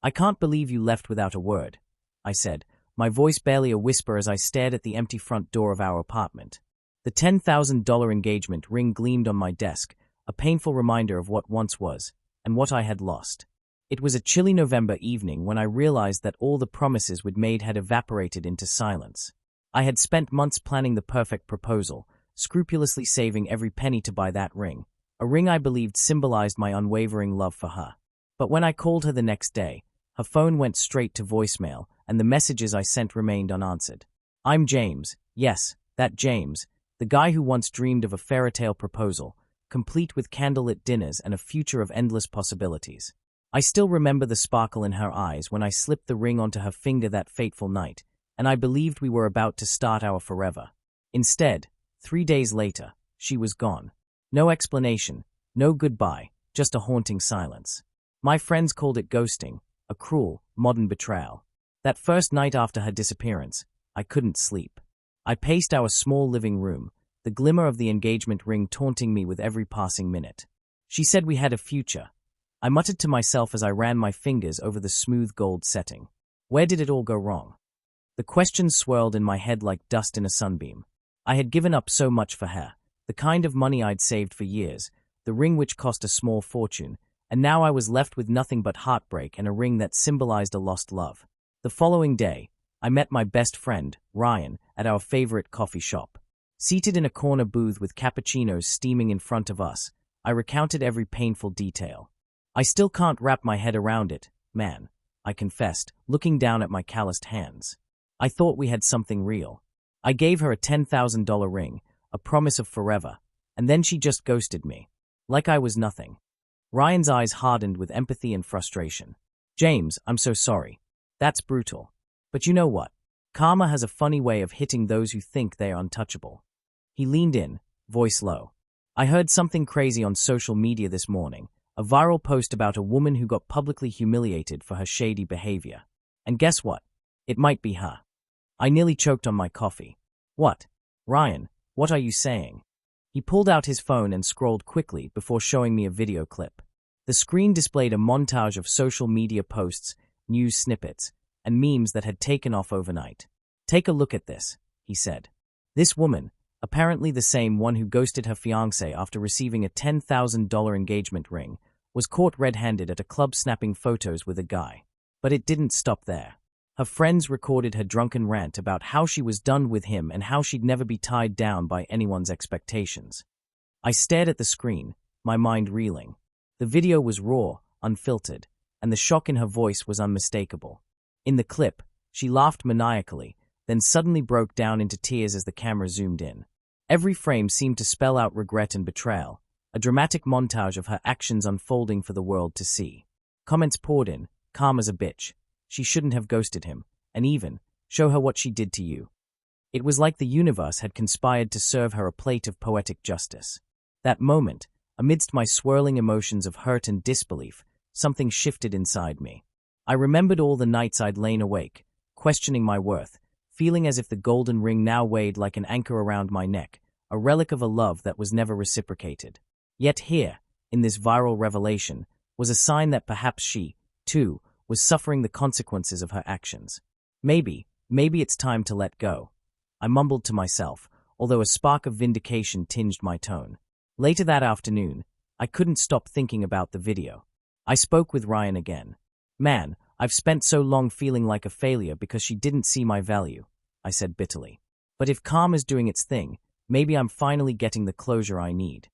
"I can't believe you left without a word," I said, my voice barely a whisper as I stared at the empty front door of our apartment. The $10,000 engagement ring gleamed on my desk, a painful reminder of what once was, and what I had lost. It was a chilly November evening when I realized that all the promises we'd made had evaporated into silence. I had spent months planning the perfect proposal, scrupulously saving every penny to buy that ring, a ring I believed symbolized my unwavering love for her. But when I called her the next day, her phone went straight to voicemail, and the messages I sent remained unanswered. "I'm James, yes, that James, the guy who once dreamed of a fairy-tale proposal, complete with candlelit dinners and a future of endless possibilities." I still remember the sparkle in her eyes when I slipped the ring onto her finger that fateful night, and I believed we were about to start our forever. Instead, 3 days later, she was gone. No explanation, no goodbye, just a haunting silence. My friends called it ghosting, a cruel, modern betrayal. That first night after her disappearance, I couldn't sleep. I paced our small living room, the glimmer of the engagement ring taunting me with every passing minute. She said we had a future. I muttered to myself as I ran my fingers over the smooth gold setting. Where did it all go wrong? The questions swirled in my head like dust in a sunbeam. I had given up so much for her, the kind of money I'd saved for years, the ring which cost a small fortune, and now I was left with nothing but heartbreak and a ring that symbolized a lost love. The following day, I met my best friend, Ryan, at our favorite coffee shop. Seated in a corner booth with cappuccinos steaming in front of us, I recounted every painful detail. "I still can't wrap my head around it, man," I confessed, looking down at my calloused hands. "I thought we had something real. I gave her a $10,000 ring, a promise of forever, and then she just ghosted me. Like I was nothing." Ryan's eyes hardened with empathy and frustration. "James, I'm so sorry. That's brutal. But you know what? Karma has a funny way of hitting those who think they are untouchable." He leaned in, voice low. "I heard something crazy on social media this morning, a viral post about a woman who got publicly humiliated for her shady behavior. And guess what? It might be her." I nearly choked on my coffee. "What? Ryan, what are you saying?" He pulled out his phone and scrolled quickly before showing me a video clip. The screen displayed a montage of social media posts, news snippets, and memes that had taken off overnight. "Take a look at this," he said. This woman, apparently the same one who ghosted her fiancé after receiving a $10,000 engagement ring, was caught red-handed at a club snapping photos with a guy. But it didn't stop there. Her friends recorded her drunken rant about how she was done with him and how she'd never be tied down by anyone's expectations. I stared at the screen, my mind reeling. The video was raw, unfiltered, and the shock in her voice was unmistakable. In the clip, she laughed maniacally, then suddenly broke down into tears as the camera zoomed in. Every frame seemed to spell out regret and betrayal, a dramatic montage of her actions unfolding for the world to see. Comments poured in, "Calm as a bitch. She shouldn't have ghosted him," and even, "Show her what she did to you." It was like the universe had conspired to serve her a plate of poetic justice. That moment, amidst my swirling emotions of hurt and disbelief, something shifted inside me. I remembered all the nights I'd lain awake, questioning my worth, feeling as if the golden ring now weighed like an anchor around my neck, a relic of a love that was never reciprocated. Yet here, in this viral revelation, was a sign that perhaps she, too, was suffering the consequences of her actions. Maybe it's time to let go," I mumbled to myself, although a spark of vindication tinged my tone. Later that afternoon, I couldn't stop thinking about the video. I spoke with Ryan again. "Man, I've spent so long feeling like a failure because she didn't see my value," I said bitterly. "But if karma's doing its thing, maybe I'm finally getting the closure I need."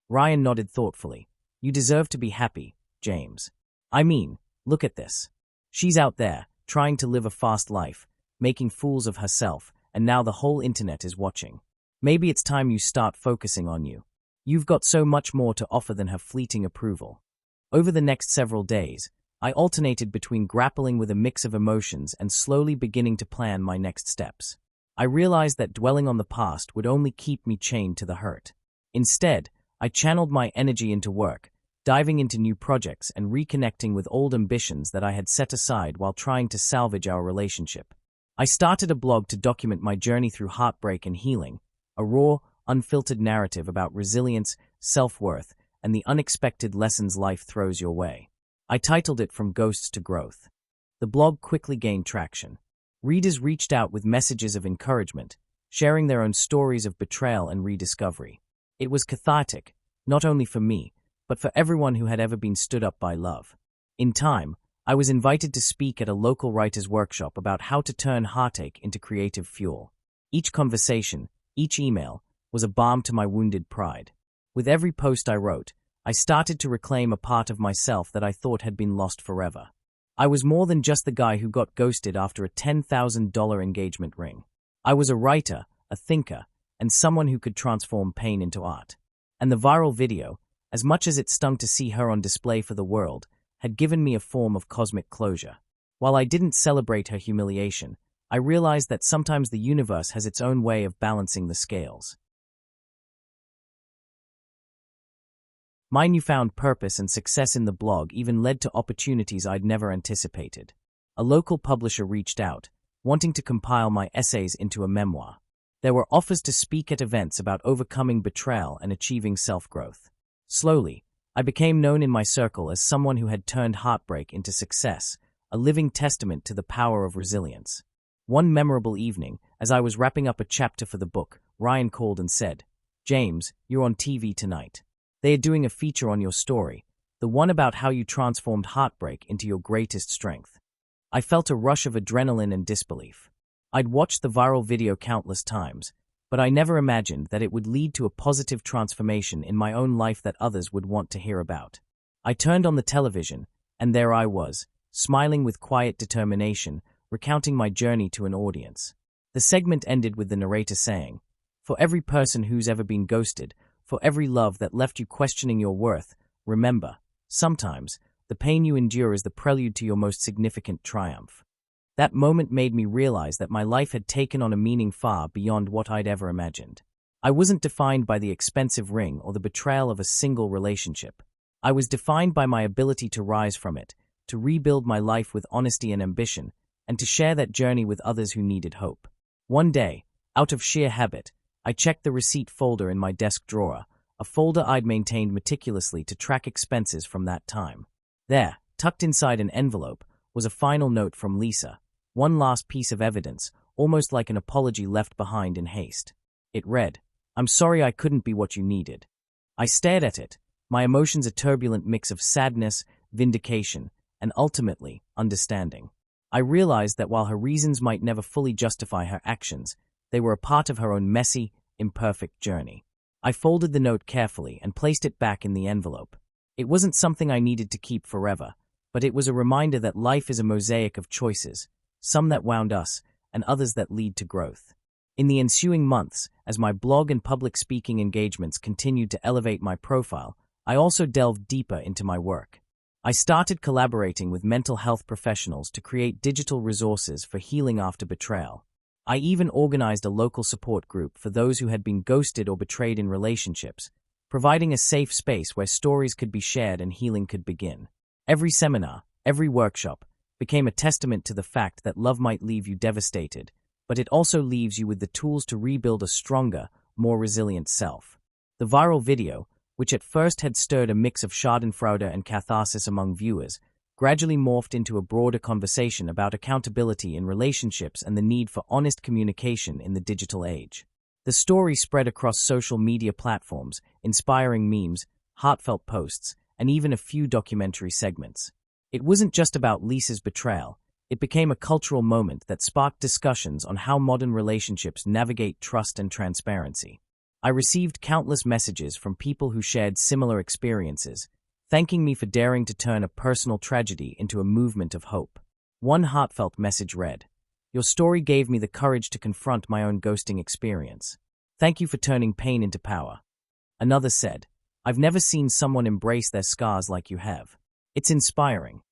Ryan nodded thoughtfully. "You deserve to be happy, James. I mean, look at this. She's out there, trying to live a fast life, making fools of herself, and now the whole internet is watching. Maybe it's time you start focusing on you. You've got so much more to offer than her fleeting approval." Over the next several days, I alternated between grappling with a mix of emotions and slowly beginning to plan my next steps. I realized that dwelling on the past would only keep me chained to the hurt. Instead, I channeled my energy into work, diving into new projects and reconnecting with old ambitions that I had set aside while trying to salvage our relationship. I started a blog to document my journey through heartbreak and healing, a raw, unfiltered narrative about resilience, self-worth, and the unexpected lessons life throws your way. I titled it From Ghosts to Growth. The blog quickly gained traction. Readers reached out with messages of encouragement, sharing their own stories of betrayal and rediscovery. It was cathartic, not only for me, but for everyone who had ever been stood up by love. In time, I was invited to speak at a local writers' workshop about how to turn heartache into creative fuel. Each conversation, each email, was a balm to my wounded pride. With every post I wrote, I started to reclaim a part of myself that I thought had been lost forever. I was more than just the guy who got ghosted after a $10,000 engagement ring. I was a writer, a thinker, and someone who could transform pain into art. And the viral video, as much as it stung to see her on display for the world, had given me a form of cosmic closure. While I didn't celebrate her humiliation, I realized that sometimes the universe has its own way of balancing the scales. My newfound purpose and success in the blog even led to opportunities I'd never anticipated. A local publisher reached out, wanting to compile my essays into a memoir. There were offers to speak at events about overcoming betrayal and achieving self-growth. Slowly, I became known in my circle as someone who had turned heartbreak into success, a living testament to the power of resilience. One memorable evening, as I was wrapping up a chapter for the book, Ryan called and said, "James, you're on TV tonight. They are doing a feature on your story, the one about how you transformed heartbreak into your greatest strength." I felt a rush of adrenaline and disbelief. I'd watched the viral video countless times, but I never imagined that it would lead to a positive transformation in my own life that others would want to hear about. I turned on the television, and there I was, smiling with quiet determination, recounting my journey to an audience. The segment ended with the narrator saying, "For every person who's ever been ghosted, for every love that left you questioning your worth, remember, sometimes, the pain you endure is the prelude to your most significant triumph." That moment made me realize that my life had taken on a meaning far beyond what I'd ever imagined. I wasn't defined by the expensive ring or the betrayal of a single relationship. I was defined by my ability to rise from it, to rebuild my life with honesty and ambition, and to share that journey with others who needed hope. One day, out of sheer habit, I checked the receipt folder in my desk drawer, a folder I'd maintained meticulously to track expenses from that time. There, tucked inside an envelope, was a final note from Lisa, one last piece of evidence, almost like an apology left behind in haste. It read, "I'm sorry I couldn't be what you needed." I stared at it, my emotions a turbulent mix of sadness, vindication, and ultimately, understanding. I realized that while her reasons might never fully justify her actions, they were a part of her own messy, imperfect journey. I folded the note carefully and placed it back in the envelope. It wasn't something I needed to keep forever, but it was a reminder that life is a mosaic of choices, some that wound us, and others that lead to growth. In the ensuing months, as my blog and public speaking engagements continued to elevate my profile, I also delved deeper into my work. I started collaborating with mental health professionals to create digital resources for healing after betrayal. I even organized a local support group for those who had been ghosted or betrayed in relationships, providing a safe space where stories could be shared and healing could begin. Every seminar, every workshop, became a testament to the fact that love might leave you devastated, but it also leaves you with the tools to rebuild a stronger, more resilient self. The viral video, which at first had stirred a mix of schadenfreude and catharsis among viewers, gradually morphed into a broader conversation about accountability in relationships and the need for honest communication in the digital age. The story spread across social media platforms, inspiring memes, heartfelt posts, and even a few documentary segments. It wasn't just about Lisa's betrayal. It became a cultural moment that sparked discussions on how modern relationships navigate trust and transparency. I received countless messages from people who shared similar experiences, thanking me for daring to turn a personal tragedy into a movement of hope. One heartfelt message read, "Your story gave me the courage to confront my own ghosting experience. Thank you for turning pain into power." Another said, "I've never seen someone embrace their scars like you have. It's inspiring."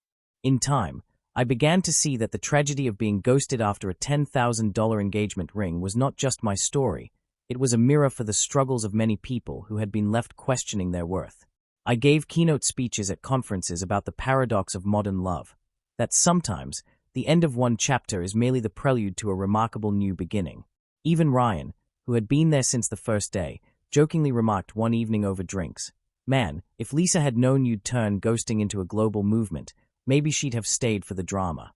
In time, I began to see that the tragedy of being ghosted after a $10,000 engagement ring was not just my story. It was a mirror for the struggles of many people who had been left questioning their worth. I gave keynote speeches at conferences about the paradox of modern love, that sometimes the end of one chapter is merely the prelude to a remarkable new beginning. Even Ryan, who had been there since the first day, jokingly remarked one evening over drinks, "Man, if Lisa had known you'd turn ghosting into a global movement, maybe she'd have stayed for the drama."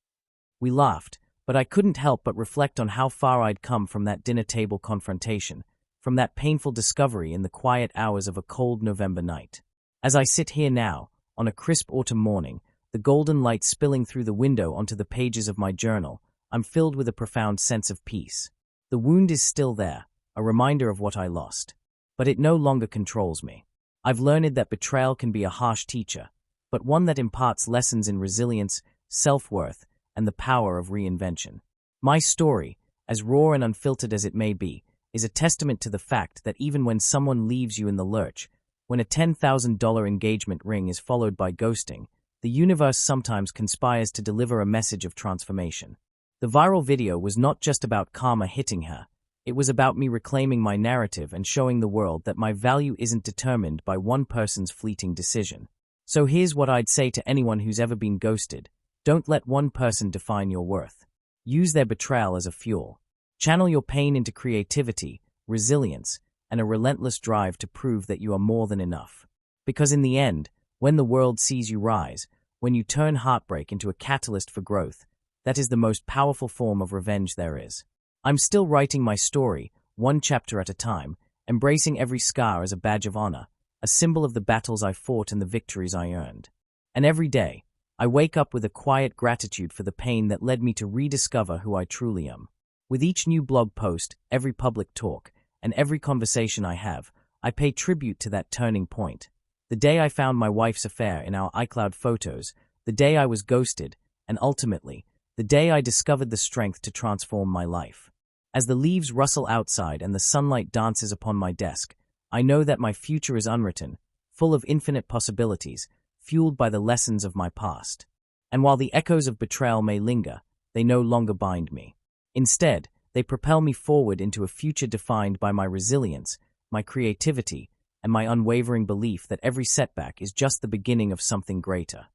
We laughed, but I couldn't help but reflect on how far I'd come from that dinner table confrontation, from that painful discovery in the quiet hours of a cold November night. As I sit here now, on a crisp autumn morning, the golden light spilling through the window onto the pages of my journal, I'm filled with a profound sense of peace. The wound is still there, a reminder of what I lost. But it no longer controls me. I've learned that betrayal can be a harsh teacher, but one that imparts lessons in resilience, self-worth, and the power of reinvention. My story, as raw and unfiltered as it may be, is a testament to the fact that even when someone leaves you in the lurch, when a $10,000 engagement ring is followed by ghosting, the universe sometimes conspires to deliver a message of transformation. The viral video was not just about karma hitting her. It was about me reclaiming my narrative and showing the world that my value isn't determined by one person's fleeting decision. So here's what I'd say to anyone who's ever been ghosted. Don't let one person define your worth. Use their betrayal as a fuel. Channel your pain into creativity, resilience, and a relentless drive to prove that you are more than enough. Because in the end, when the world sees you rise, when you turn heartbreak into a catalyst for growth, that is the most powerful form of revenge there is. I'm still writing my story, one chapter at a time, embracing every scar as a badge of honor, a symbol of the battles I fought and the victories I earned. And every day, I wake up with a quiet gratitude for the pain that led me to rediscover who I truly am. With each new blog post, every public talk, and every conversation I have, I pay tribute to that turning point. The day I found my wife's affair in our iCloud photos, the day I was ghosted, and ultimately, the day I discovered the strength to transform my life. As the leaves rustle outside and the sunlight dances upon my desk, I know that my future is unwritten, full of infinite possibilities, fueled by the lessons of my past. And while the echoes of betrayal may linger, they no longer bind me. Instead, they propel me forward into a future defined by my resilience, my creativity, and my unwavering belief that every setback is just the beginning of something greater.